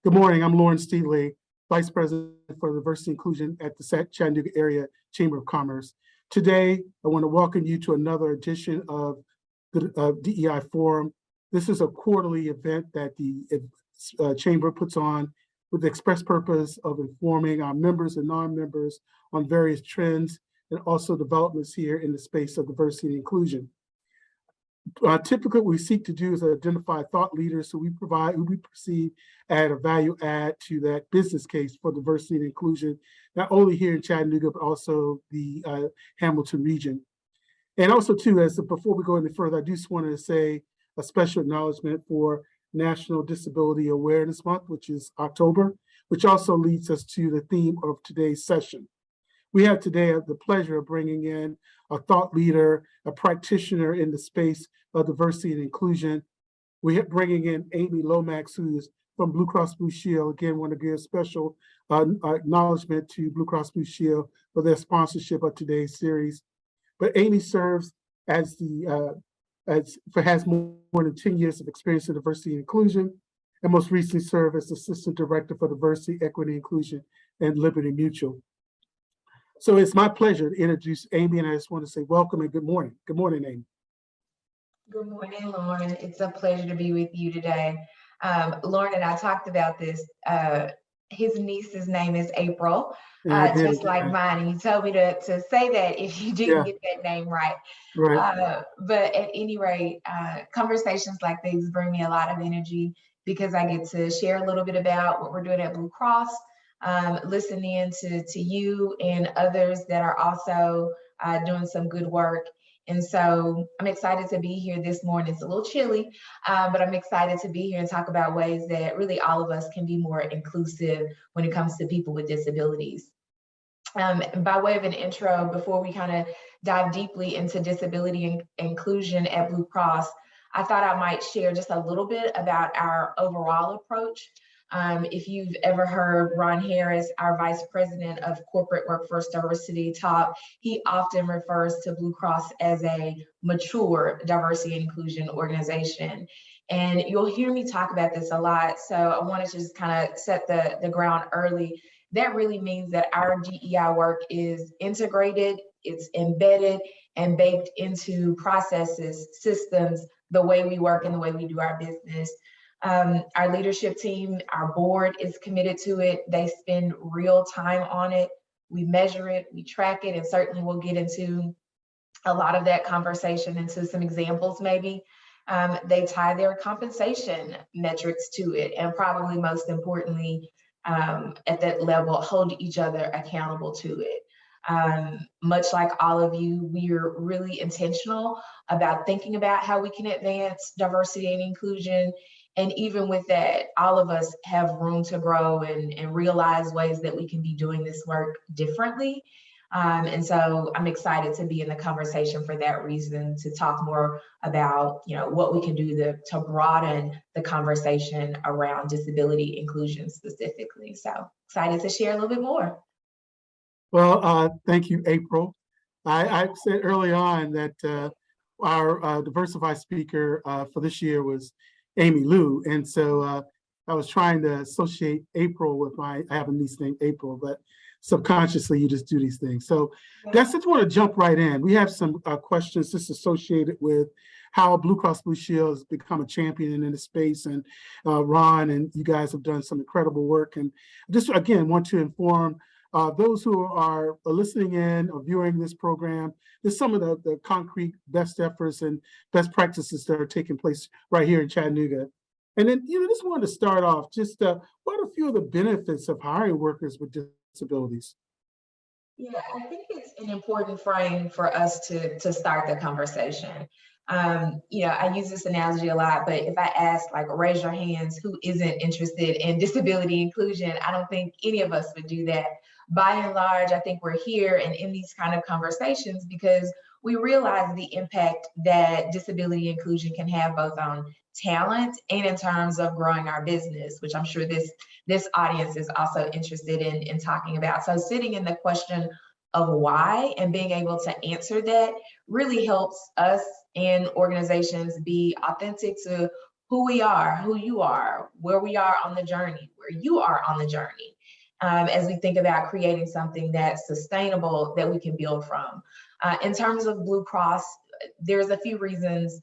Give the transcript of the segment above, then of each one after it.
Good morning. I'm Lorne Steedley, Vice President for Diversity Inclusion at the Chattanooga Area Chamber of Commerce. Today, I want to welcome you to another edition of the DEI Forum. This is a quarterly event that the Chamber puts on with the express purpose of informing our members and non-members on various trends and also developments here in the space of diversity and inclusion. Typically, what we seek to do is identify thought leaders who we perceive add a value add to that business case for diversity and inclusion, not only here in Chattanooga, but also the Hamilton region. And also too, before we go any further, I just wanted to say a special acknowledgement for National Disability Awareness Month, which is October, which also leads us to the theme of today's session. We have today the pleasure of bringing in a thought leader, a practitioner in the space of diversity and inclusion. We are bringing in Amy Lomax, who is from Blue Cross Blue Shield. Again, want to give special acknowledgement to Blue Cross Blue Shield for their sponsorship of today's series. But Amy serves as has more than 10 years of experience in diversity and inclusion, and most recently served as Assistant Director for Diversity, Equity, Inclusion, and Liberty Mutual. So it's my pleasure to introduce Amy, and I just want to say welcome and good morning. Good morning, Amy. Good morning, Lorne. It's a pleasure to be with you today. Lorne and I talked about this. His niece's name is April, just like mine. And you told me to say that if you didn't get that name right. But at any rate, conversations like these bring me a lot of energy because I get to share a little bit about what we're doing at Blue Cross, listening to you and others that are also doing some good work. And so I'm excited to be here this morning. It's a little chilly, but I'm excited to be here and talk about ways that really all of us can be more inclusive when it comes to people with disabilities. By way of an intro, before we kind of dive deeply into disability and inclusion at Blue Cross, I thought I might share just a little bit about our overall approach. If you've ever heard Ron Harris, our Vice President of Corporate Workforce Diversity, talk, he often refers to Blue Cross as a mature diversity and inclusion organization. And you'll hear me talk about this a lot. So I wanted to just kind of set the ground early. That really means that our DEI work is integrated, it's embedded and baked into processes, systems, the way we work and the way we do our business. Our leadership team, our board is committed to it. They spend real time on it. We measure it, we track it, and certainly we'll get into a lot of that conversation into some examples maybe. They tie their compensation metrics to it, and probably most importantly, at that level, hold each other accountable to it. Much like all of you, we're really intentional about thinking about how we can advance diversity and inclusion. And even with that, all of us have room to grow and realize ways that we can be doing this work differently. And so I'm excited to be in the conversation for that reason, to talk more about what we can do to broaden the conversation around disability inclusion specifically. So excited to share a little bit more. Well, thank you, April. I said early on that our diversified speaker for this year was Amy Lou. And so I was trying to associate April with I have a niece named April, but subconsciously you just do these things. So that's just want to jump right in. We have some questions just associated with how Blue Cross Blue Shield has become a champion in the space. And Ron and you guys have done some incredible work. And just again, want to inform those who are listening in or viewing this program, there's some of the concrete best efforts and best practices that are taking place right here in Chattanooga. And then, just wanted to start off, just what are a few of the benefits of hiring workers with disabilities? Yeah, I think it's an important frame for us to start the conversation. I use this analogy a lot, but if I ask, raise your hands, who isn't interested in disability inclusion, I don't think any of us would do that. By and large, I think we're here and in these kind of conversations because we realize the impact that disability inclusion can have both on talent and in terms of growing our business, which I'm sure this audience is also interested in talking about. So sitting in the question of why and being able to answer that really helps us and organizations be authentic to who we are, who you are, where we are on the journey, where you are on the journey, as we think about creating something that's sustainable that we can build from. In terms of Blue Cross, there's a few reasons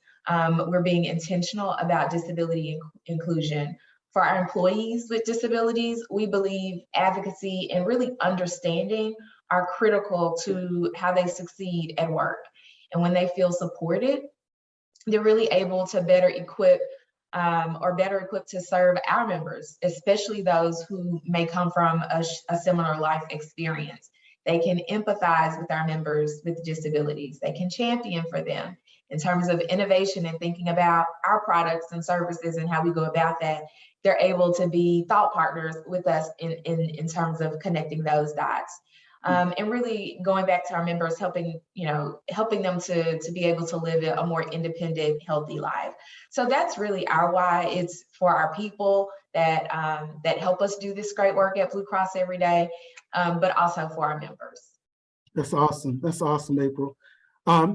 we're being intentional about disability inclusion. For our employees with disabilities, we believe advocacy and really understanding are critical to how they succeed at work. And when they feel supported, they're really able to better equipped to serve our members, especially those who may come from a similar life experience. They can empathize with our members with disabilities. They can champion for them in terms of innovation and thinking about our products and services and how we go about that. They're able to be thought partners with us in terms of connecting those dots. And really going back to our members, helping them to be able to live a more independent, healthy life. So that's really our why. It's for our people that help us do this great work at Blue Cross every day, but also for our members. That's awesome. That's awesome, April.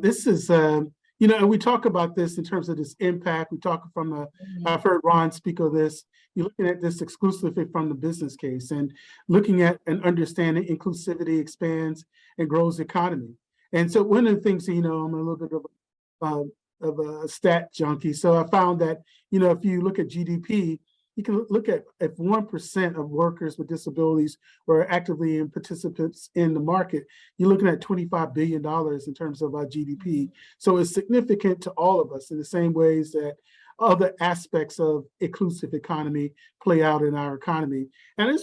This is, and we talk about this in terms of this impact. We talk from I've heard Ron speak of this. You're looking at this exclusively from the business case and looking at and understanding inclusivity expands and grows the economy. And so one of the things, I'm a little bit of a stat junkie. So I found that, if you look at GDP, you can look at if 1% of workers with disabilities were actively in participants in the market, you're looking at $25 billion in terms of our GDP. So it's significant to all of us in the same ways that other aspects of inclusive economy play out in our economy. And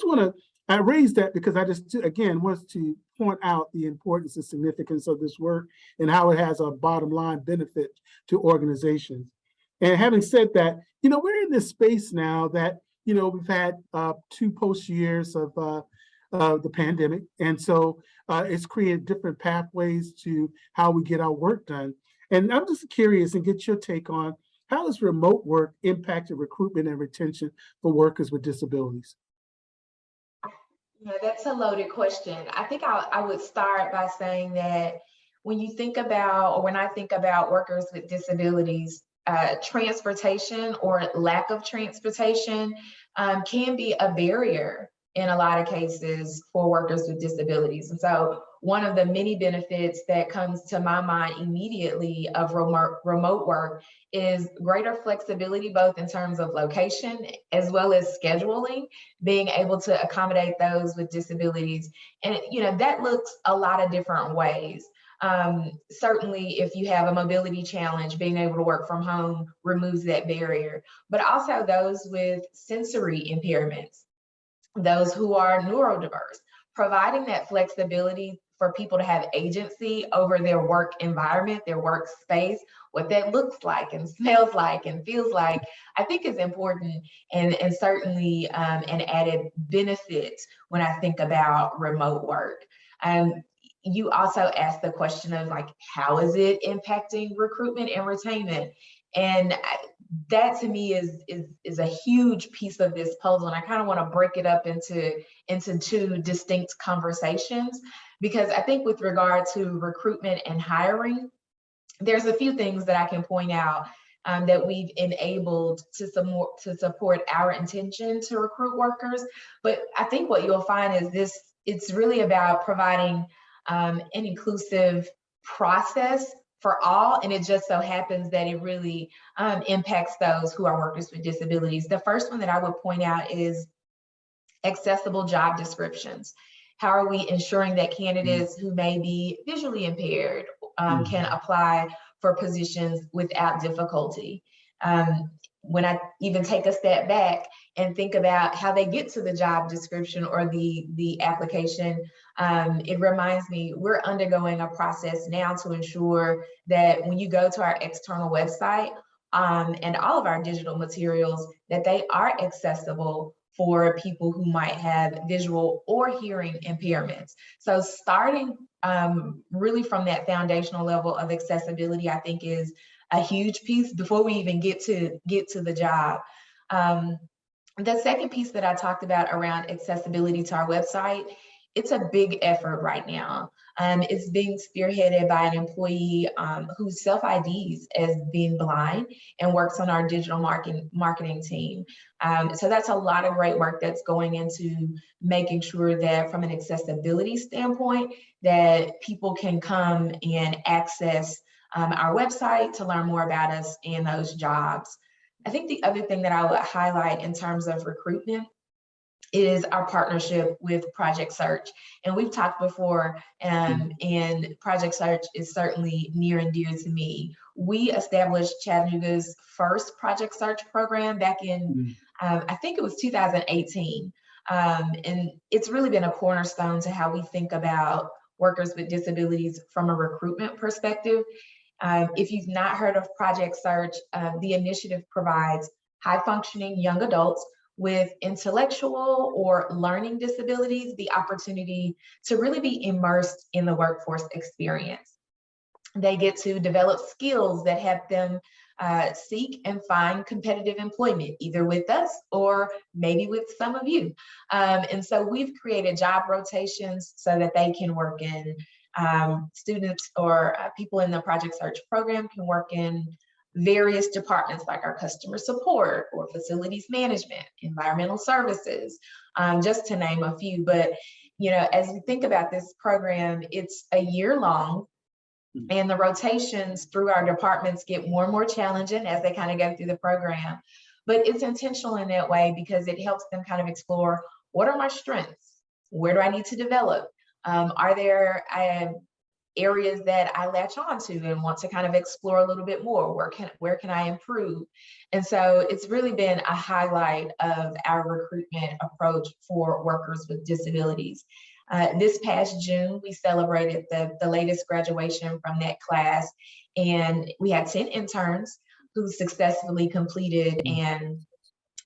I raised that because I just, again, want to point out the importance and significance of this work and how it has a bottom line benefit to organizations. And having said that, we're in this space now that, we've had 2 post years of the pandemic. And so it's created different pathways to how we get our work done. And I'm just curious and get your take on how has remote work impacted recruitment and retention for workers with disabilities? Yeah, that's a loaded question. I think I would start by saying that when I think about workers with disabilities, transportation or lack of transportation can be a barrier in a lot of cases for workers with disabilities. And so one of the many benefits that comes to my mind immediately of remote work is greater flexibility, both in terms of location as well as scheduling, being able to accommodate those with disabilities. And, that looks a lot of different ways. Certainly, if you have a mobility challenge, being able to work from home removes that barrier, but also those with sensory impairments, those who are neurodiverse, providing that flexibility for people to have agency over their work environment, their workspace, what that looks like and smells like and feels like, I think is important and certainly an added benefit when I think about remote work. You also asked the question of how is it impacting recruitment and retainment? And that to me is a huge piece of this puzzle. And I kind of want to break it up into 2 distinct conversations, because I think with regard to recruitment and hiring, there's a few things that I can point out that we've enabled to support our intention to recruit workers. But I think what you'll find is it's really about providing an inclusive process for all, and it just so happens that it really impacts those who are workers with disabilities. The first one that I would point out is accessible job descriptions. How are we ensuring that candidates who may be visually impaired can apply for positions without difficulty? When I even take a step back and think about how they get to the job description or the application, it reminds me we're undergoing a process now to ensure that when you go to our external website and all of our digital materials, that they are accessible for people who might have visual or hearing impairments. So starting really from that foundational level of accessibility, I think is a huge piece before we even get to the job. The second piece that I talked about around accessibility to our website it's a big effort right now. It's being spearheaded by an employee who self-IDs as being blind and works on our digital marketing team. So that's a lot of great work that's going into making sure that from an accessibility standpoint, that people can come and access our website to learn more about us and those jobs. I think the other thing that I would highlight in terms of recruitment is our partnership with Project Search. And we've talked before, and Project Search is certainly near and dear to me. We established Chattanooga's first Project Search program back in, I think it was 2018. And it's really been a cornerstone to how we think about workers with disabilities from a recruitment perspective. If you've not heard of Project Search, the initiative provides high-functioning young adults with intellectual or learning disabilities the opportunity to really be immersed in the workforce experience. They get to develop skills that help them seek and find competitive employment, either with us or maybe with some of you. And so we've created job rotations so that they can work in students or people in the Project Search program can work in various departments like our customer support or facilities management, environmental services, just to name a few. But, you know, as we think about this program, it's a year long, and the rotations through our departments get more and more challenging as they kind of go through the program. But it's intentional in that way because it helps them kind of explore, what are my strengths? Where do I need to develop? Are there areas that I latch on to and want to kind of explore a little bit more? Where can I improve? And so it's really been a highlight of our recruitment approach for workers with disabilities. This past June, we celebrated the latest graduation from that class, and we had 10 interns who successfully completed, and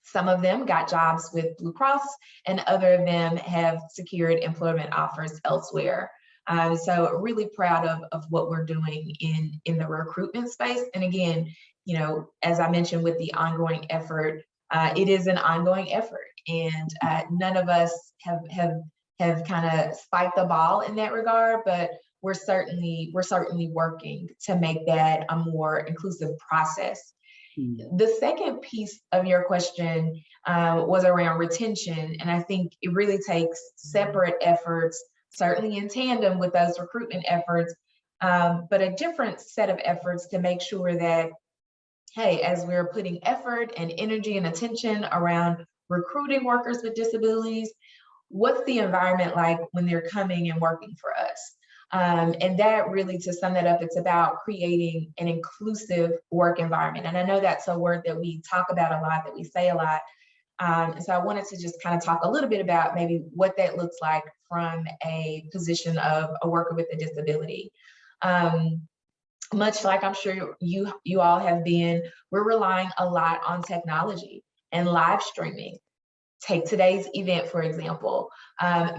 some of them got jobs with Blue Cross, and other of them have secured employment offers elsewhere. So really proud of what we're doing in the recruitment space. And again, you know, as I mentioned with the ongoing effort, it is an ongoing effort, and none of us have kind of spiked the ball in that regard, but we're certainly working to make that a more inclusive process. The second piece of your question was around retention, and I think it really takes separate efforts, certainly in tandem with those recruitment efforts, but a different set of efforts to make sure that, hey, as we're putting effort and energy and attention around recruiting workers with disabilities, what's the environment like when they're coming and working for us? And that really, to sum that up, it's about creating an inclusive work environment. And I know that's a word that we talk about a lot, that we say a lot. And so I wanted to just kind of talk a little bit about maybe what that looks like from a position of a worker with a disability. Much like I'm sure you all have been, we're relying a lot on technology and live streaming. Take today's event, for example,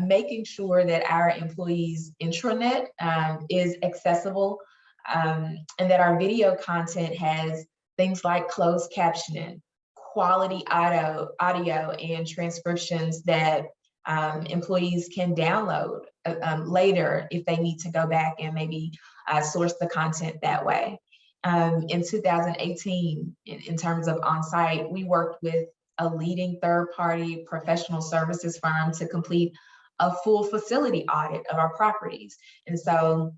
making sure that our employees' intranet is accessible, and that our video content has things like closed captioning, quality audio and transcriptions that employees can download later if they need to go back and maybe source the content that way. In 2018, in terms of on-site, we worked with a leading third-party professional services firm to complete a full facility audit of our properties. And so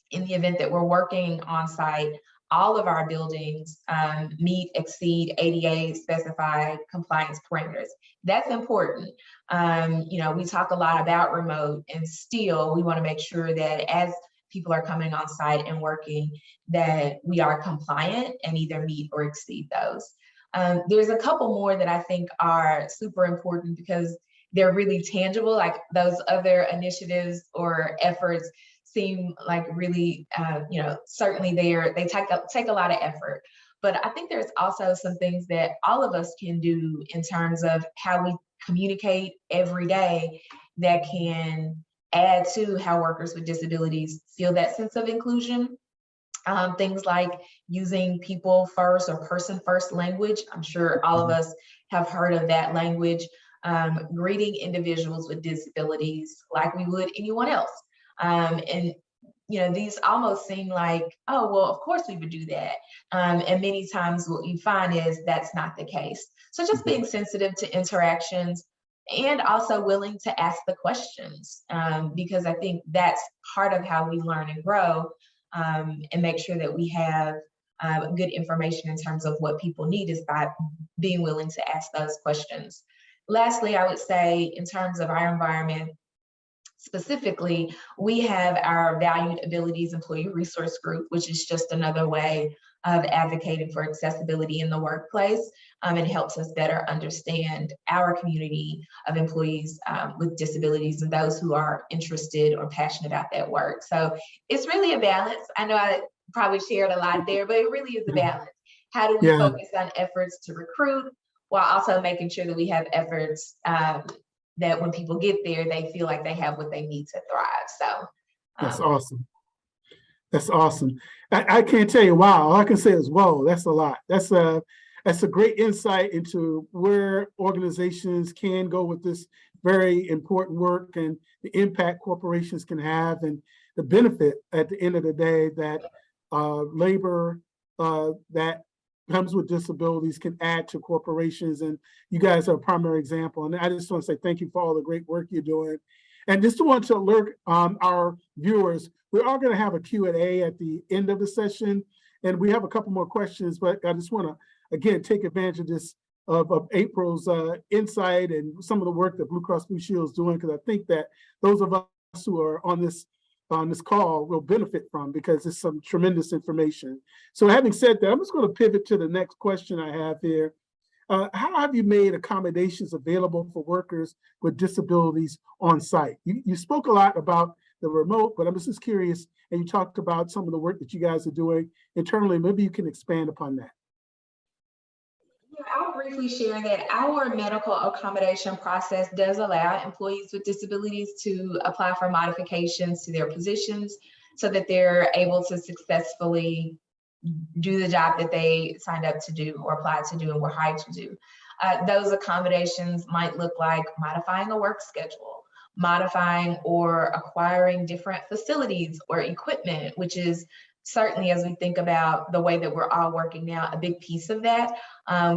in the event that we're working on site, all of our buildings exceed ADA specified compliance parameters. That's important. You know, we talk a lot about remote, and still we want to make sure that as people are coming on site and working, that we are compliant and either meet or exceed those. There's a couple more that I think are super important because they're really tangible, like those other initiatives or efforts seem like really, you know, certainly they take a lot of effort. But I think there's also some things that all of us can do in terms of how we communicate every day that can add to how workers with disabilities feel that sense of inclusion. Things like using people first or person first language. I'm sure all of us have heard of that language. greeting individuals with disabilities like we would anyone else. And these almost seem like, oh, well, of course we would do that. And many times what you find is that's not the case. So just being sensitive to interactions and also willing to ask the questions, because I think that's part of how we learn and grow, and make sure that we have good information in terms of what people need is by being willing to ask those questions. Lastly, I would say in terms of our environment, specifically, we have our Valued Abilities Employee Resource Group, which is just another way of advocating for accessibility in the workplace. It helps us better understand our community of employees with disabilities and those who are interested or passionate about that work. So it's really a balance. I know I probably shared a lot there, but it really is a balance. How do we focus on efforts to recruit while also making sure that we have efforts that when people get there, they feel like they have what they need to thrive. So that's awesome. That's awesome. I can't tell you, wow, all I can say is, whoa, that's a lot. That's a great insight into where organizations can go with this very important work and the impact corporations can have and the benefit at the end of the day that labor that comes with disabilities can add to corporations. And you guys are a primary example. And I just want to say thank you for all the great work you're doing. And just want to alert our viewers, we're all going to have a Q&A at the end of the session. And we have a couple more questions, but I just want to, again, take advantage of this, of April's insight and some of the work that Blue Cross Blue Shield is doing, because I think that those of us who are on this call will benefit from, because it's some tremendous information. So having said that, I'm just going to pivot to the next question I have here. How have you made accommodations available for workers with disabilities on site? You spoke a lot about the remote, but I'm just curious, and you talked about some of the work that you guys are doing internally. Maybe you can expand upon that. Yeah, I'll briefly share that our medical accommodation process does allow employees with disabilities to apply for modifications to their positions so that they're able to successfully do the job that they signed up to do or applied to do and were hired to do. Those accommodations might look like modifying a work schedule, modifying or acquiring different facilities or equipment, which is certainly, as we think about the way that we're all working now, a big piece of that.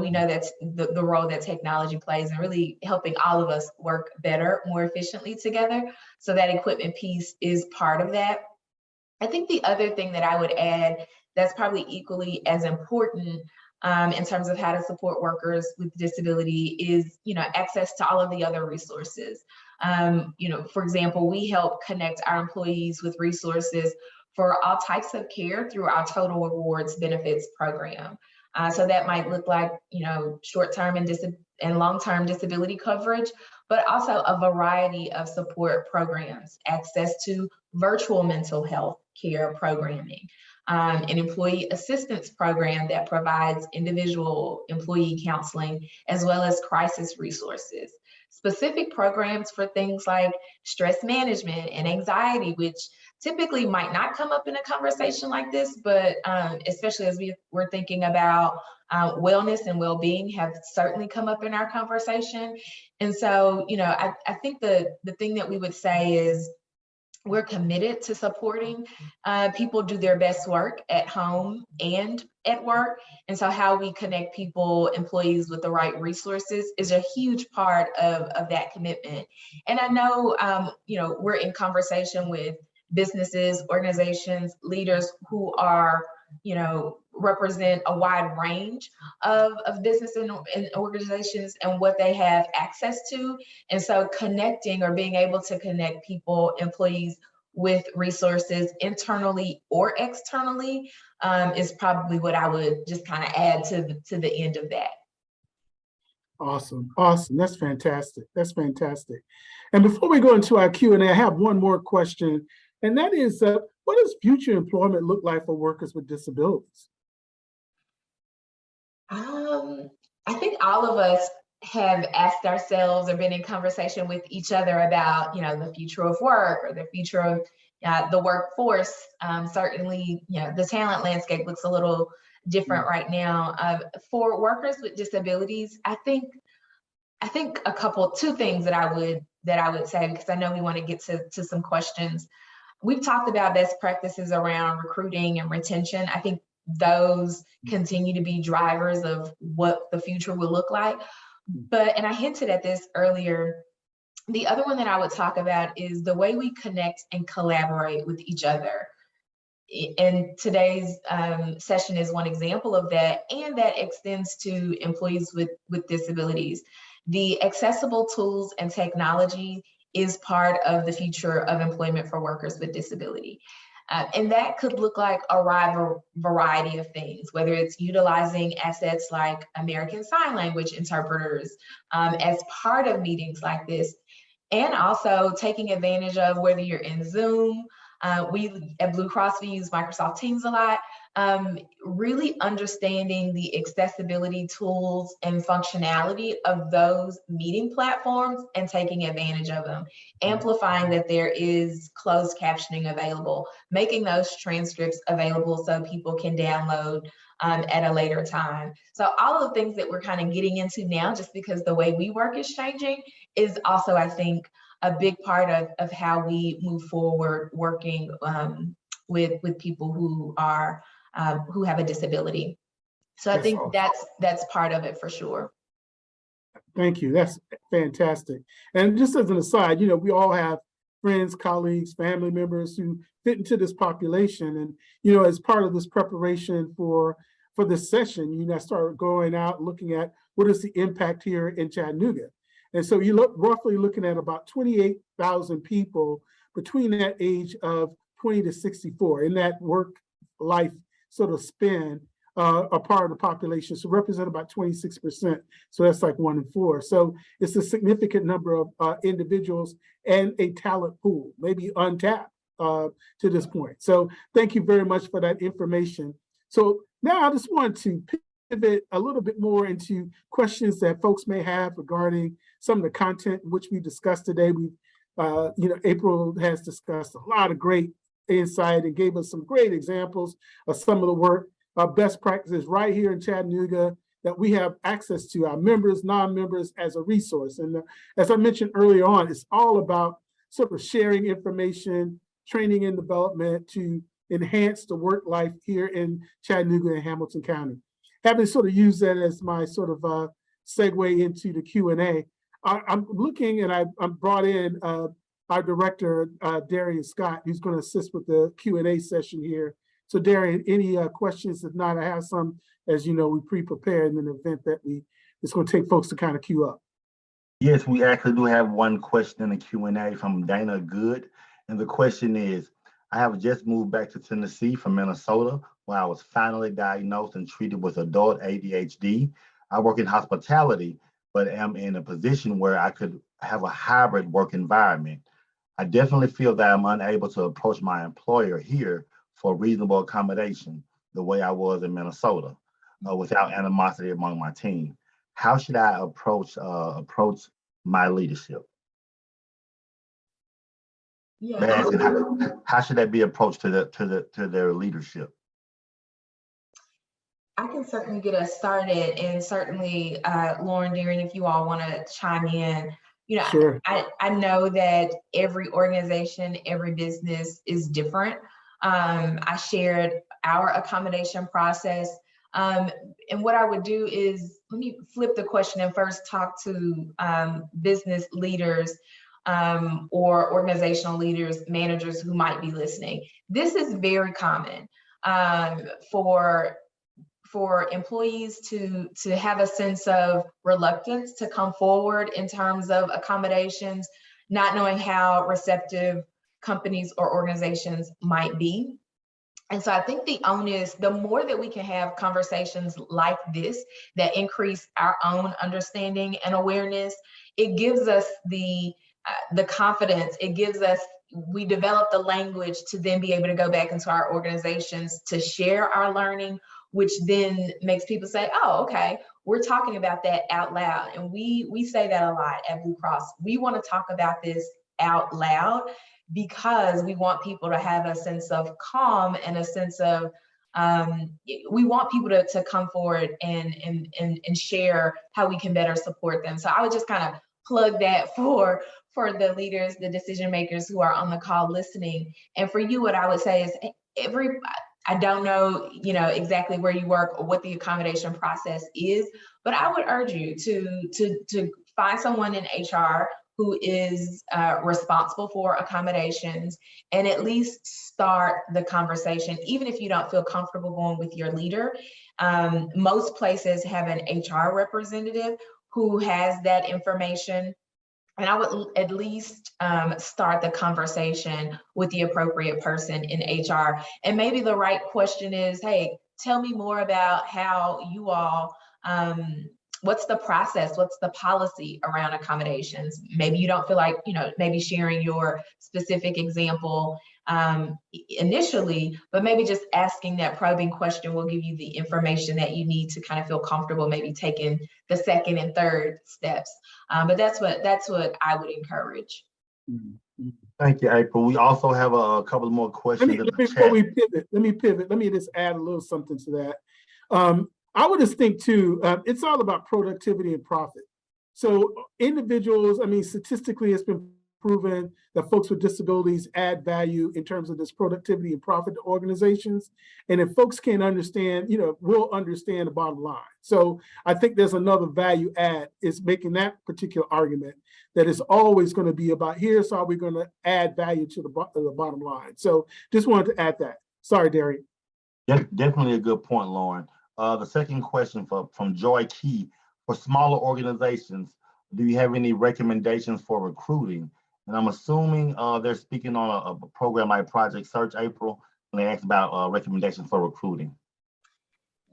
We know that's the role that technology plays in really helping all of us work better, more efficiently together. So that equipment piece is part of that. I think the other thing that I would add that's probably equally as important in terms of how to support workers with disability is, access to all of the other resources. For example, we help connect our employees with resources for all types of care through our Total Rewards benefits program. So that might look like, short-term and long-term disability coverage, but also a variety of support programs, access to virtual mental health care programming, an employee assistance program that provides individual employee counseling, as well as crisis resources, specific programs for things like stress management and anxiety, which typically might not come up in a conversation like this, but especially as we're thinking about wellness and well-being have certainly come up in our conversation. And so, I think the thing that we would say is we're committed to supporting people do their best work at home and at work. And so how we connect people, employees with the right resources is a huge part of that commitment. And I know, we're in conversation with businesses, organizations, leaders who are, represent a wide range of business and organizations and what they have access to. And so connecting or being able to connect people, employees with resources internally or externally is probably what I would just kind of add to the end of that. Awesome. That's fantastic. And before we go into our Q&A, I have one more question, and that is, what does future employment look like for workers with disabilities? I think all of us have asked ourselves or been in conversation with each other about, the future of work or the future of the workforce. Certainly, the talent landscape looks a little different right now. For workers with disabilities, I think I think two things that I would say, because I know we want to get to some questions. We've talked about best practices around recruiting and retention. I think those continue to be drivers of what the future will look like. But, and I hinted at this earlier, the other one that I would talk about is the way we connect and collaborate with each other. And today's session is one example of that, and that extends to employees with disabilities. The accessible tools and technology is part of the future of employment for workers with disability. And that could look like a variety of things, whether it's utilizing assets like American Sign Language interpreters as part of meetings like this, and also taking advantage of whether you're in Zoom. We at Blue Cross, we use Microsoft Teams a lot. Really understanding the accessibility tools and functionality of those meeting platforms and taking advantage of them, amplifying that there is closed captioning available, making those transcripts available so people can download at a later time. So all of the things that we're kind of getting into now, just because the way we work is changing, is also, I think, a big part of how we move forward working with people who are who have a disability. So I think awesome. that's part of it for sure. Thank you. That's fantastic. And just as an aside, you know, we all have friends, colleagues, family members who fit into this population. And, you know, as part of this preparation for this session, you know, I started going out looking at what is the impact here in Chattanooga. And so you look roughly looking at about 28,000 people between that age of 20 to 64 in that work life sort of span are part of the population. So represent about 26%. So that's like 1 in 4. So it's a significant number of individuals and a talent pool, maybe untapped to this point. So thank you very much for that information. So now I just want to pivot a little bit more into questions that folks may have regarding some of the content which we discussed today. We, you know, April has discussed a lot of great insight and gave us some great examples of some of the work, best practices right here in Chattanooga that we have access to, our members, non-members, as a resource. And as I mentioned earlier on, it's all about sort of sharing information, training and development to enhance the work life here in Chattanooga and Hamilton County. Having sort of used that as my sort of segue into the Q&A, I'm looking, and I brought in our director, Darian Scott, who's going to assist with the Q&A session here. So Darian, any questions? If not, I have some, as you know, we pre-prepared in an event that it's going to take folks to kind of queue up. Yes, we actually do have one question in the Q&A from Dana Good. And the question is, I have just moved back to Tennessee from Minnesota, where I was finally diagnosed and treated with adult ADHD. I work in hospitality, but am in a position where I could have a hybrid work environment. I definitely feel that I'm unable to approach my employer here for reasonable accommodation the way I was in Minnesota, without animosity among my team. How should I approach my leadership? Yeah. How should that be approached to their leadership? I can certainly get us started, and certainly Lorne, Darren, if you all want to chime in. You know, sure. I know that every organization, every business is different. I shared our accommodation process. And what I would do is, let me flip the question and first talk to business leaders or organizational leaders, managers who might be listening. This is very common for employees to have a sense of reluctance to come forward in terms of accommodations, not knowing how receptive companies or organizations might be. And so I think the onus, the more that we can have conversations like this that increase our own understanding and awareness, it gives us the confidence, it gives us, we develop the language to then be able to go back into our organizations to share our learning, which then makes people say, oh, okay, we're talking about that out loud. And we say that a lot at Blue Cross. We want to talk about this out loud because we want people to have a sense of calm and a sense of we want people to come forward and share how we can better support them. So I would just kind of plug that for the leaders, the decision makers who are on the call listening. And for you, what I would say is I don't know, exactly where you work or what the accommodation process is, but I would urge you to find someone in HR who is responsible for accommodations, and at least start the conversation, even if you don't feel comfortable going with your leader. Most places have an HR representative who has that information. And I would at least start the conversation with the appropriate person in HR. And maybe the right question is, hey, tell me more about how you all, what's the process? What's the policy around accommodations? Maybe you don't feel like, maybe sharing your specific example initially, but maybe just asking that probing question will give you the information that you need to kind of feel comfortable maybe taking the second and third steps. But that's what I would encourage. Thank you, April. We also have a couple more questions. Before we pivot, let me just add a little something to that. I would just think too, it's all about productivity and profit. So individuals, statistically, it's been proven that folks with disabilities add value in terms of this productivity and profit to organizations. And if folks can't understand, we'll understand the bottom line. So I think there's another value add is making that particular argument that it's always going to be about here's how we're going to add value to the bottom line. So just wanted to add that. Sorry, Darian. Yeah, definitely a good point, Lauren. The second question from Joy Key, for smaller organizations, do you have any recommendations for recruiting? And I'm assuming they're speaking on a program like Project Search, April, and they asked about recommendations for recruiting.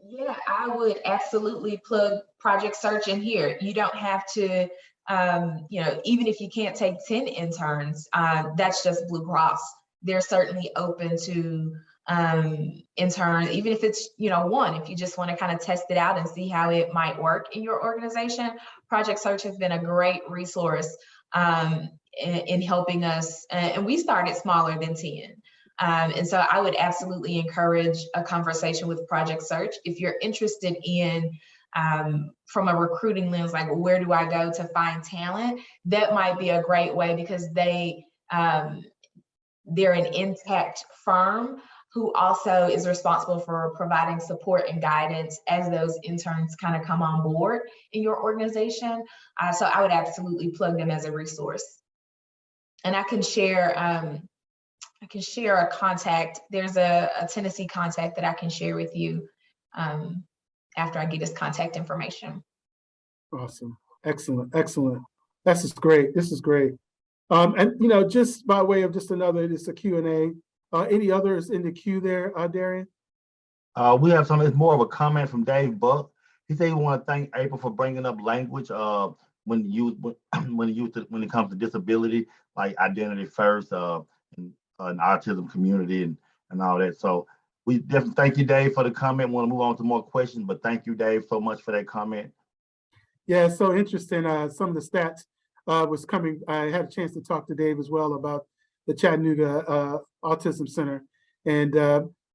Yeah, I would absolutely plug Project Search in here. You don't have to, even if you can't take 10 interns, that's just Blue Cross. They're certainly open to interns, even if it's, one, if you just want to kind of test it out and see how it might work in your organization. Project Search has been a great resource in helping us, and we started smaller than 10. And so I would absolutely encourage a conversation with Project Search. If you're interested in, from a recruiting lens, like where do I go to find talent? That might be a great way because they're an intact firm who also is responsible for providing support and guidance as those interns kind of come on board in your organization. So I would absolutely plug them as a resource. And I can share a contact. There's a Tennessee contact that I can share with you after I get his contact information. Awesome. Excellent. This is great. And just by way of just it's a Q&A. Any others in the queue there, Darian? We have some. It's more of a comment from Dave Buck. He said he want to thank April for bringing up language when it comes to disability, like identity first, and autism community and all that. So we definitely thank you, Dave, for the comment. Want to move on to more questions, but thank you, Dave, so much for that comment. Yeah, it's so interesting. Some of the stats was coming. I had a chance to talk to Dave as well about the Chattanooga Autism Center. And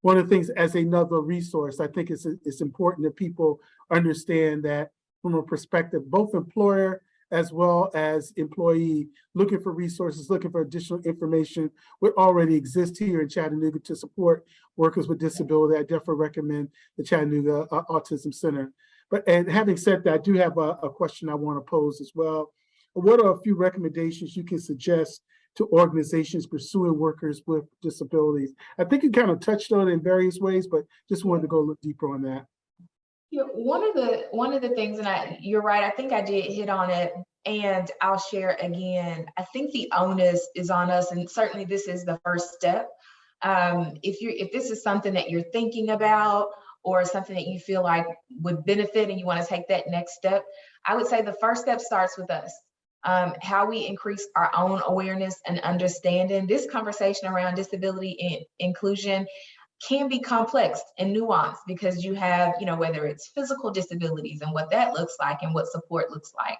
one of the things as another resource, I think it's important that people understand that from a perspective, both employer as well as employee, looking for resources, looking for additional information, what already exists here in Chattanooga to support workers with disability. I definitely recommend the Chattanooga Autism Center. And having said that, I do have a question I want to pose as well. What are a few recommendations you can suggest to organizations pursuing workers with disabilities? I think you kind of touched on it in various ways, but just wanted to go a little deeper on that. Yeah, one of the things, and you're right, I think I did hit on it, and I'll share again. I think the onus is on us, and certainly this is the first step. If this is something that you're thinking about or something that you feel like would benefit and you want to take that next step, I would say the first step starts with us. How we increase our own awareness and understanding. This conversation around disability and inclusion can be complex and nuanced because you have, whether it's physical disabilities and what that looks like and what support looks like.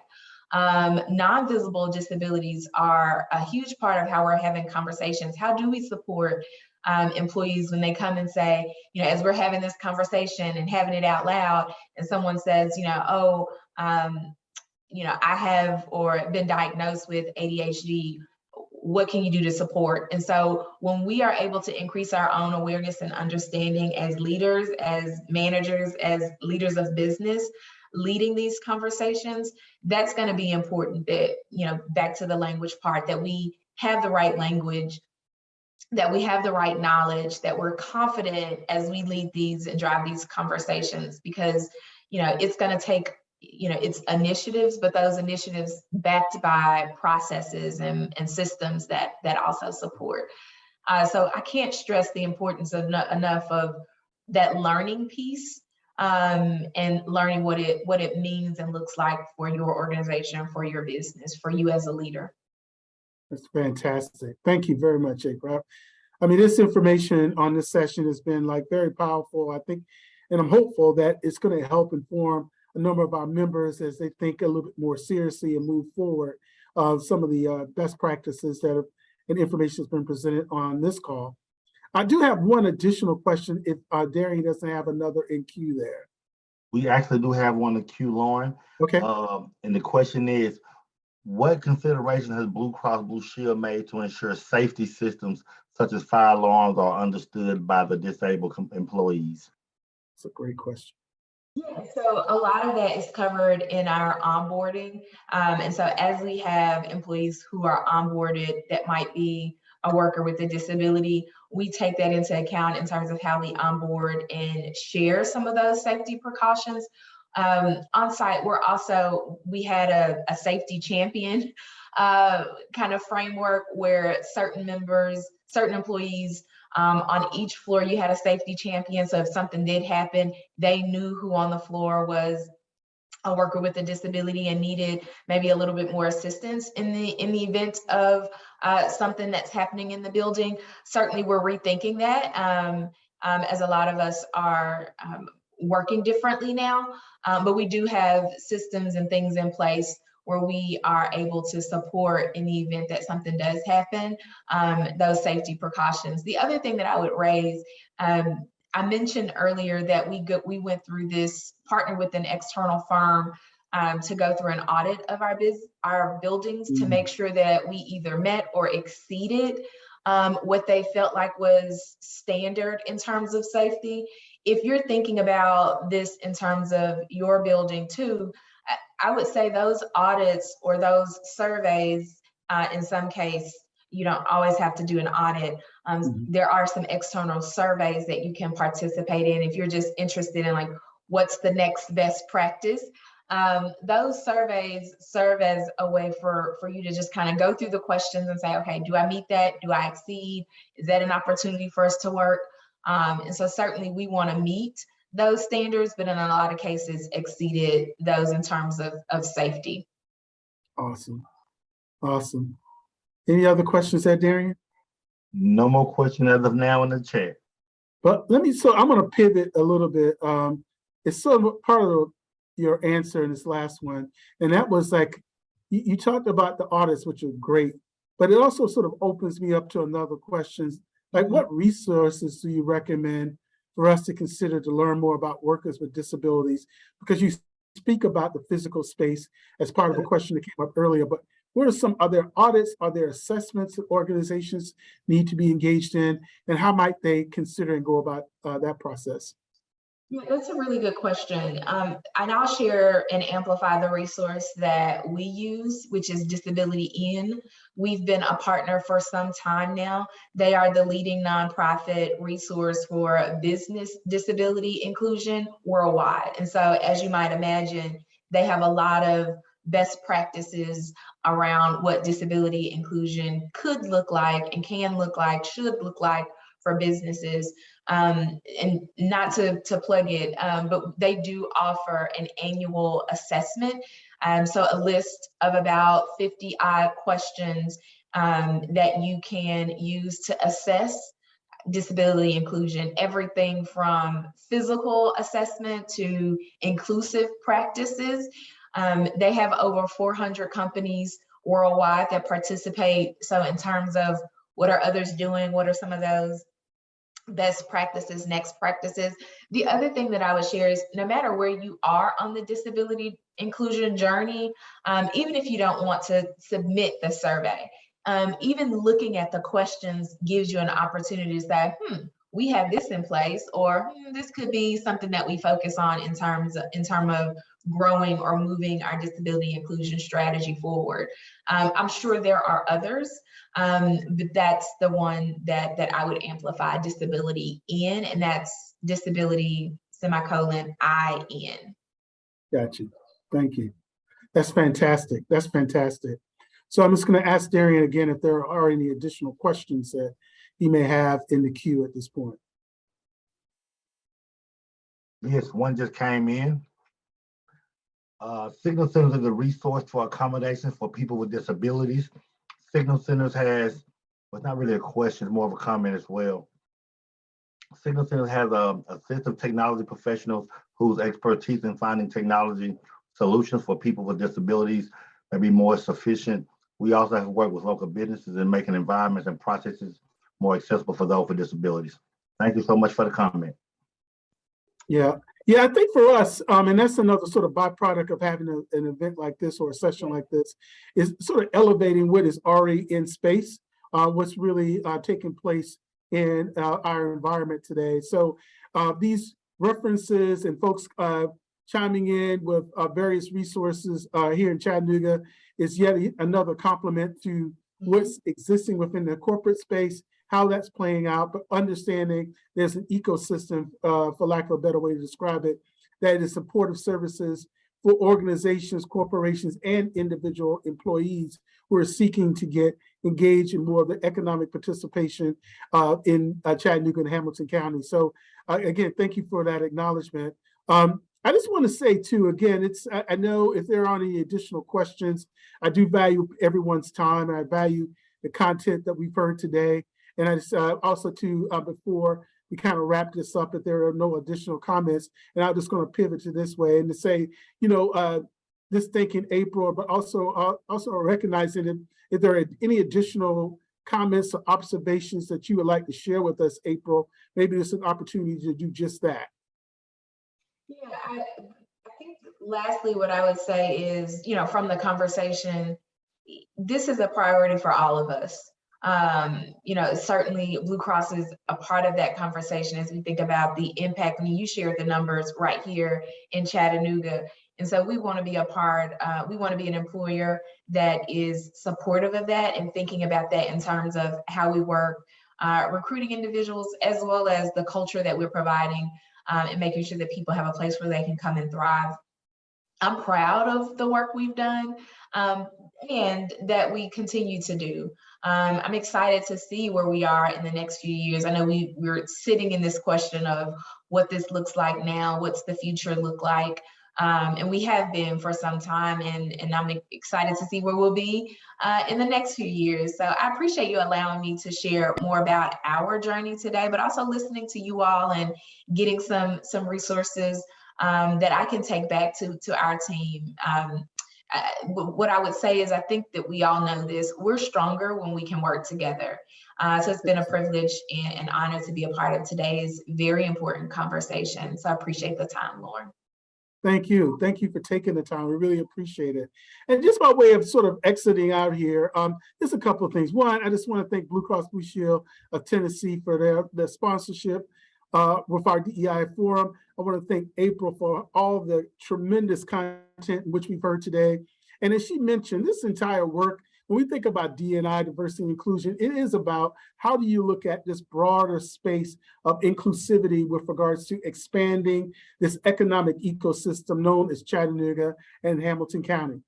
Non-visible disabilities are a huge part of how we're having conversations. How do we support employees when they come and say, you know, as we're having this conversation and having it out loud, and someone says, you know, oh, you know, I have or been diagnosed with ADHD. What can you do to support? And so when we are able to increase our own awareness and understanding as leaders, as managers, as leaders of business, leading these conversations, that's going to be important. That, you know, back to the language part, that we have the right language, that we have the right knowledge, that we're confident as we lead these and drive these conversations, because, you know, it's going to take, you know, it's initiatives, but those initiatives backed by processes and systems that also support. So I can't stress the importance of enough of that learning piece, and learning what it means and looks like for your organization, for your business, for you as a leader. That's fantastic. Thank you very much, April. I mean, this information on this session has been like very powerful, I think, and I'm hopeful that it's going to help inform a number of our members as they think a little bit more seriously and move forward some of the best practices that have, and information has been presented on this call. I do have one additional question if Darian doesn't have another in queue there. We actually do have one in queue, Lauren. Okay. And the question is, what consideration has Blue Cross Blue Shield made to ensure safety systems such as fire alarms are understood by the disabled employees? That's a great question. Yeah, so a lot of that is covered in our onboarding. And so as we have employees who are onboarded that might be a worker with a disability, we take that into account in terms of how we onboard and share some of those safety precautions. On site, we had a safety champion kind of framework where certain employees, on each floor, you had a safety champion. So if something did happen, they knew who on the floor was a worker with a disability and needed maybe a little bit more assistance in the event of something that's happening in the building. Certainly, we're rethinking that as a lot of us are working differently now, but we do have systems and things in place where we are able to support in the event that something does happen, those safety precautions. The other thing that I would raise, I mentioned earlier that we went through this, partnered with an external firm to go through an audit of our buildings to make sure that we either met or exceeded what they felt like was standard in terms of safety. If you're thinking about this in terms of your building too, I would say those audits or those surveys, in some case, you don't always have to do an audit. There are some external surveys that you can participate in if you're just interested in like, what's the next best practice? Those surveys serve as a way for you to just kind of go through the questions and say, okay, do I meet that? Do I exceed? Is that an opportunity for us to work? And so certainly we want to meet those standards, but in a lot of cases exceeded those in terms of safety. Awesome. Awesome. Any other questions there, Darian? No more questions as of now in the chat. But I'm going to pivot a little bit. It's sort of part of your answer in this last one. And that was like, you talked about the audits, which are great, but it also sort of opens me up to another questions. Like, what resources do you recommend for us to consider to learn more about workers with disabilities? Because you speak about the physical space as part of a question that came up earlier, but what are some other audits? Are there assessments that organizations need to be engaged in? And how might they consider and go about that process? Yeah, that's a really good question. And I'll share and amplify the resource that we use, which is Disability In. We've been a partner for some time now. They are the leading nonprofit resource for business disability inclusion worldwide. And so as you might imagine, they have a lot of best practices around what disability inclusion could look like and can look like, should look like for businesses. And not to plug it, but they do offer an annual assessment. So a list of about 50 odd questions that you can use to assess disability inclusion, everything from physical assessment to inclusive practices. They have over 400 companies worldwide that participate. So in terms of what are others doing, what are some of those best practices, next practices. The other thing that I would share is no matter where you are on the disability inclusion journey, even if you don't want to submit the survey, even looking at the questions gives you an opportunity to say, we have this in place, or this could be something that we focus on in terms of growing or moving our disability inclusion strategy forward. I'm sure there are others, but that's the one that I would amplify disability in, and that's disability _IN. Gotcha. Thank you. That's fantastic. That's fantastic. So I'm just going to ask Darian again if there are any additional questions that he may have in the queue at this point. Yes, one just came in. Signal Centers is a resource for accommodations for people with disabilities. Signal Centers has, well, it's not really a question, it's more of a comment as well. Signal Centers has a set of technology professionals whose expertise in finding technology solutions for people with disabilities may be more sufficient. We also have worked with local businesses in making environments and processes more accessible for those with disabilities. Thank you so much for the comment. Yeah, I think for us, and that's another sort of byproduct of having an event like this or a session like this, is sort of elevating what is already in space, what's really taking place in our environment today. So these references and folks chiming in with various resources here in Chattanooga is yet another complement to what's existing within the corporate space, how that's playing out, but understanding there's an ecosystem, for lack of a better way to describe it, that is supportive services for organizations, corporations, and individual employees who are seeking to get engaged in more of the economic participation in Chattanooga and Hamilton County. So again, thank you for that acknowledgement. I just want to say too, again, I know if there are any additional questions, I do value everyone's time, and I value the content that we've heard today. And I just also too, before we kind of wrap this up, if there are no additional comments, and I'm just going to pivot to this way and to say, this thanking April, but also recognizing if there are any additional comments or observations that you would like to share with us, April, maybe it's an opportunity to do just that. Yeah, I think lastly, what I would say is, from the conversation, this is a priority for all of us. Certainly Blue Cross is a part of that conversation as we think about the impact. I mean, you shared the numbers right here in Chattanooga. And so we want to be a part, we want to be an employer that is supportive of that and thinking about that in terms of how we work, recruiting individuals, as well as the culture that we're providing, and making sure that people have a place where they can come and thrive. I'm proud of the work we've done, and that we continue to do. I'm excited to see where we are in the next few years. I know we're sitting in this question of what this looks like now, what's the future look like? And we have been for some time, and I'm excited to see where we'll be in the next few years. So I appreciate you allowing me to share more about our journey today, but also listening to you all and getting some resources that I can take back to our team. What I would say is I think that we all know this, we're stronger when we can work together. So it's been a privilege and an honor to be a part of today's very important conversation. So I appreciate the time, Lorne. Thank you. Thank you for taking the time. We really appreciate it. And just by way of sort of exiting out here, there's a couple of things. One, I just want to thank Blue Cross Blue Shield of Tennessee for their sponsorship with our DEI Forum. I want to thank April for all the tremendous content which we've heard today. And as she mentioned, this entire work, when we think about D&I, diversity and inclusion, it is about how do you look at this broader space of inclusivity with regards to expanding this economic ecosystem known as Chattanooga and Hamilton County.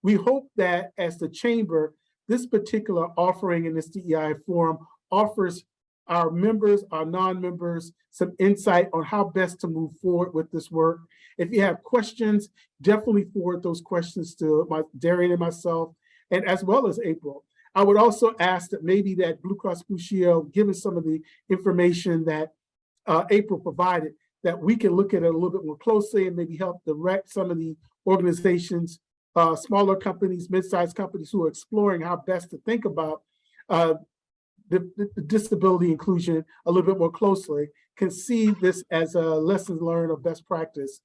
We hope that as the Chamber, this particular offering in this DEI Forum offers our members, our non-members, some insight on how best to move forward with this work. If you have questions, definitely forward those questions to Darian and myself, and as well as April. I would also ask that maybe that Blue Cross Blue Shield, given some of the information that April provided, that we can look at it a little bit more closely and maybe help direct some of the organizations, smaller companies, mid-sized companies who are exploring how best to think about the disability inclusion a little bit more closely can see this as a lesson learned or best practice.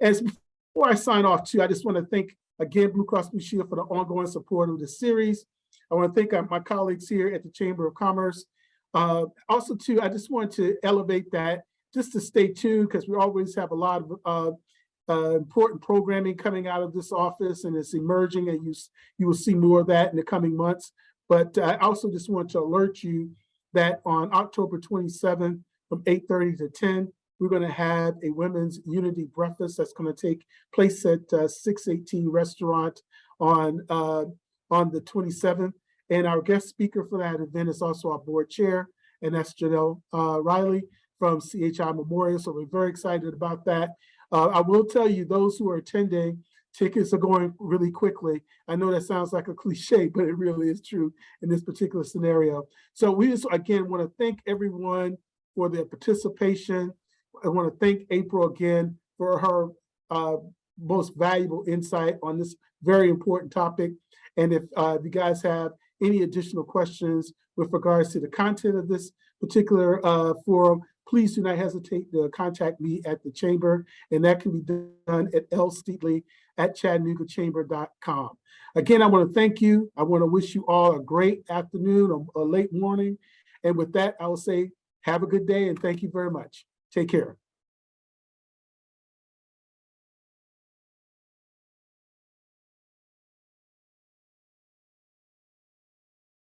As before I sign off too, I just want to thank again Blue Cross Blue Shield for the ongoing support of the series. I want to thank my colleagues here at the Chamber of Commerce. Also too, I just want to elevate that just to stay tuned because we always have a lot of important programming coming out of this office, and it's emerging, and you will see more of that in the coming months. But I also just want to alert you that on October 27th from 8:30 to 10, we're going to have a women's unity breakfast that's going to take place at 618 Restaurant on the 27th. And our guest speaker for that event is also our board chair, and that's Janelle Riley from CHI Memorial. So we're very excited about that. I will tell you, those who are attending, tickets are going really quickly. I know that sounds like a cliche, but it really is true in this particular scenario. So we just, again, want to thank everyone for their participation. I want to thank April again for her most valuable insight on this very important topic. And if you guys have any additional questions with regards to the content of this particular forum, please do not hesitate to contact me at the Chamber, and that can be done at lsteedley@chattanooga-chamber.com. Again, I want to thank you. I want to wish you all a great afternoon or late morning. And with that, I will say, have a good day and thank you very much. Take care.